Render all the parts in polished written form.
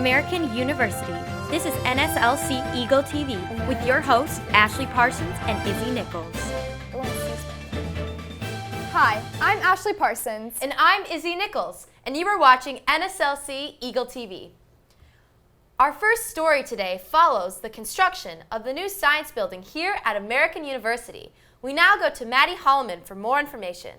American University. This is NSLC Eagle TV with your hosts, Ashley Parsons and Izzy Nichols. Hi, I'm Ashley Parsons. And I'm Izzy Nichols, and you are watching NSLC Eagle TV. Our first story today follows the construction of the new science building here at American University. We now go to Maddie Holloman for more information.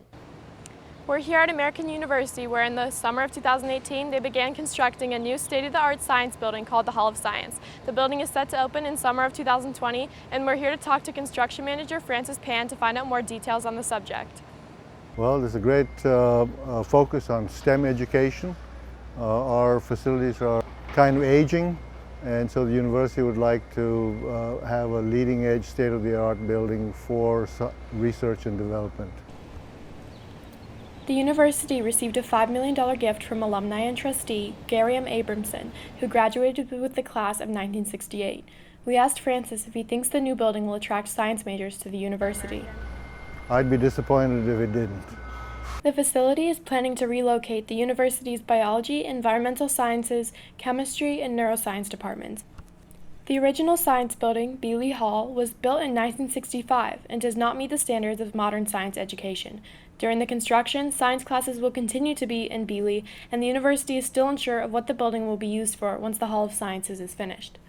We're here at American University where in the summer of 2018 they began constructing a new state-of-the-art science building called the Hall of Science. The building is set to open in summer of 2020 and we're here to talk to construction manager Francis Pan to find out more details on the subject. Well, there's a great focus on STEM education. Our facilities are kind of aging, and so the university would like to have a leading-edge state-of-the-art building for research and development. The university received a $5 million gift from alumni and trustee Gary M. Abramson, who graduated with the class of 1968. We asked Francis if he thinks the new building will attract science majors to the university. I'd be disappointed if it didn't. The facility is planning to relocate the university's biology, environmental sciences, chemistry, and neuroscience departments. The original science building, Bealey Hall, was built in 1965 and does not meet the standards of modern science education. During the construction, science classes will continue to be in Bealey, and the university is still unsure of what the building will be used for once the Hall of Sciences is finished.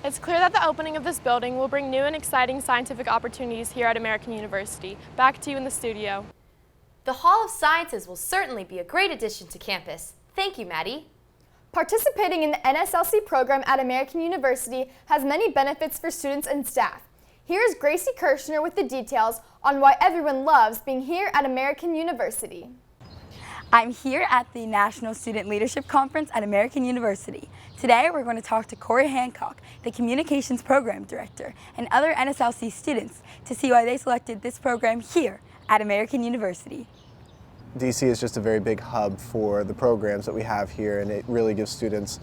It's clear that the opening of this building will bring new and exciting scientific opportunities here at American University. Back to you in the studio. The Hall of Sciences will certainly be a great addition to campus. Thank you, Maddie. Participating in the NSLC program at American University has many benefits for students and staff. Here's Gracie Kirshner with the details on why everyone loves being here at American University. I'm here at the National Student Leadership Conference at American University. Today we're going to talk to Corey Hancock, the Communications Program Director, and other NSLC students to see why they selected this program here at American University. DC is just a very big hub for the programs that we have here, and it really gives students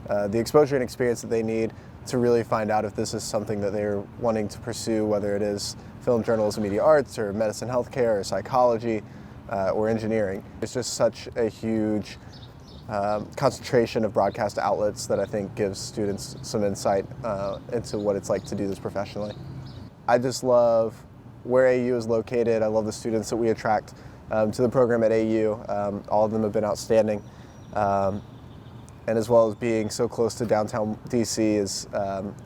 the exposure and experience that they need to really find out if this is something that they're wanting to pursue, whether it is film, journalism, media arts, or medicine, healthcare, or psychology, or engineering. It's just such a huge concentration of broadcast outlets that I think gives students some insight into what it's like to do this professionally. I just love where AU is located. I love the students that we attract to the program at AU. All of them have been outstanding. And as well as being so close to downtown DC is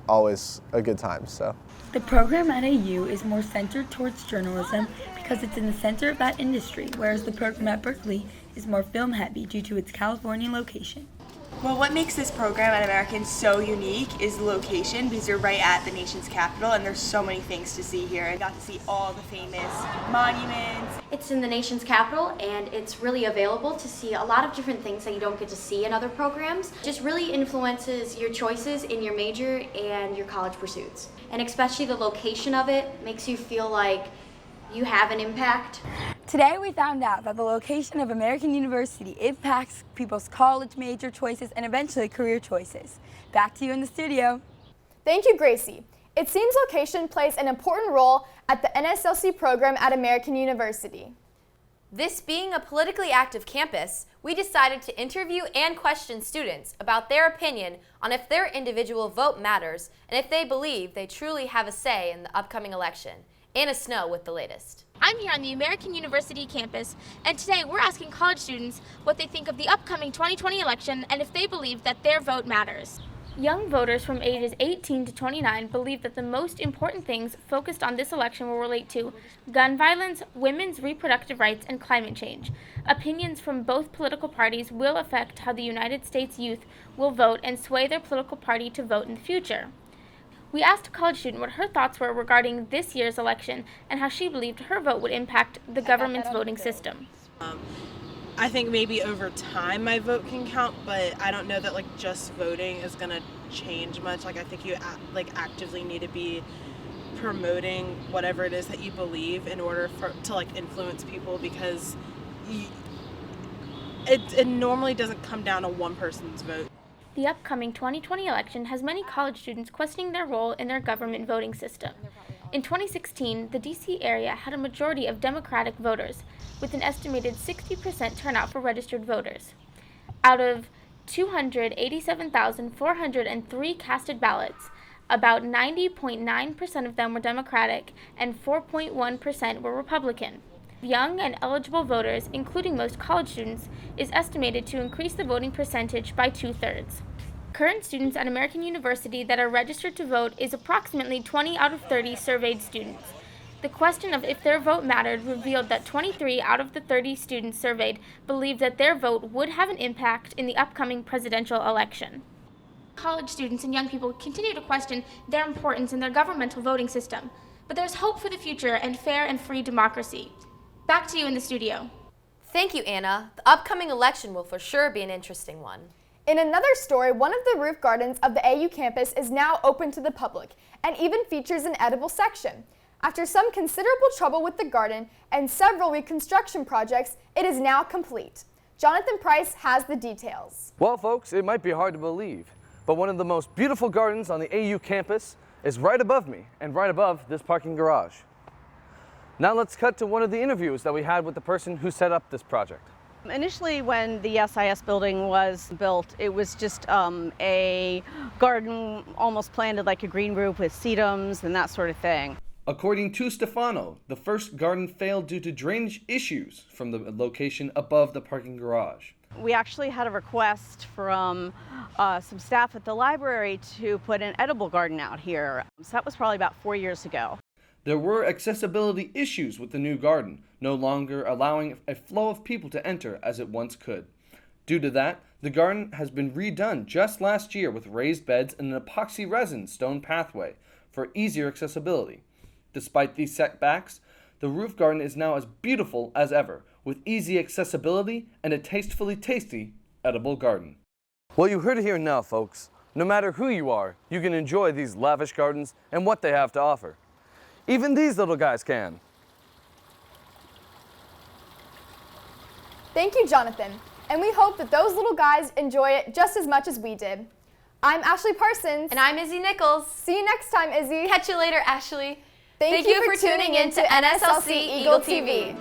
always a good time. So. The program at AU is more centered towards journalism because it's in the center of that industry, whereas the program at Berkeley is more film heavy due to its California location. Well, what makes this program at American so unique is the location, because you're right at the nation's capital and there's so many things to see here. I got to see all the famous monuments. It's in the nation's capital and it's really available to see a lot of different things that you don't get to see in other programs. It just really influences your choices in your major and your college pursuits. And especially the location of it makes you feel like you have an impact. Today we found out that the location of American University impacts people's college major choices and eventually career choices. Back to you in the studio. Thank you, Gracie. It seems location plays an important role at the NSLC program at American University. This being a politically active campus, we decided to interview and question students about their opinion on if their individual vote matters and if they believe they truly have a say in the upcoming election. Anna Snow with the latest. I'm here on the American University campus, and today we're asking college students what they think of the upcoming 2020 election and if they believe that their vote matters. Young voters from ages 18 to 29 believe that the most important things focused on this election will relate to gun violence, women's reproductive rights, and climate change. Opinions from both political parties will affect how the United States youth will vote and sway their political party to vote in the future. We asked a college student what her thoughts were regarding this year's election and how she believed her vote would impact the government's voting system. I think maybe over time my vote can count, but I don't know that just voting is going to change much. I think you actively need to be promoting whatever it is that you believe in order to influence people, because it normally doesn't come down to one person's vote. The upcoming 2020 election has many college students questioning their role in their government voting system. In 2016, the D.C. area had a majority of Democratic voters, with an estimated 60% turnout for registered voters. Out of 287,403 casted ballots. About 90.9% of them were Democratic and 4.1% were Republican. Young and eligible voters, including most college students, is estimated to increase the voting percentage by 2/3. Current students at American University that are registered to vote is approximately 20 out of 30 surveyed students. The question of if their vote mattered revealed that 23 out of the 30 students surveyed believed that their vote would have an impact in the upcoming presidential election. College students and young people continue to question their importance in their governmental voting system, but there's hope for the future and fair and free democracy. Back to you in the studio. Thank you, Anna. The upcoming election will for sure be an interesting one. In another story, one of the roof gardens of the AU campus is now open to the public and even features an edible section. After some considerable trouble with the garden and several reconstruction projects, it is now complete. Jonathan Price has the details. Well, folks, it might be hard to believe, but one of the most beautiful gardens on the AU campus is right above me and right above this parking garage. Now let's cut to one of the interviews that we had with the person who set up this project. Initially, when the SIS building was built, it was just a garden almost planted like a green roof with sedums and that sort of thing. According to Stefano, the first garden failed due to drainage issues from the location above the parking garage. We actually had a request from some staff at the library to put an edible garden out here. So that was probably about 4 years ago. There were accessibility issues with the new garden, no longer allowing a flow of people to enter as it once could. Due to that, the garden has been redone just last year with raised beds and an epoxy resin stone pathway for easier accessibility. Despite these setbacks, the roof garden is now as beautiful as ever, with easy accessibility and a tastefully tasty edible garden. Well, you heard it here now, folks. No matter who you are, you can enjoy these lavish gardens and what they have to offer. Even these little guys can. Thank you, Jonathan, and we hope that those little guys enjoy it just as much as we did. I'm Ashley Parsons. And I'm Izzy Nichols. See you next time, Izzy. Catch you later, Ashley. Thank you for tuning in to NSLC Eagle TV.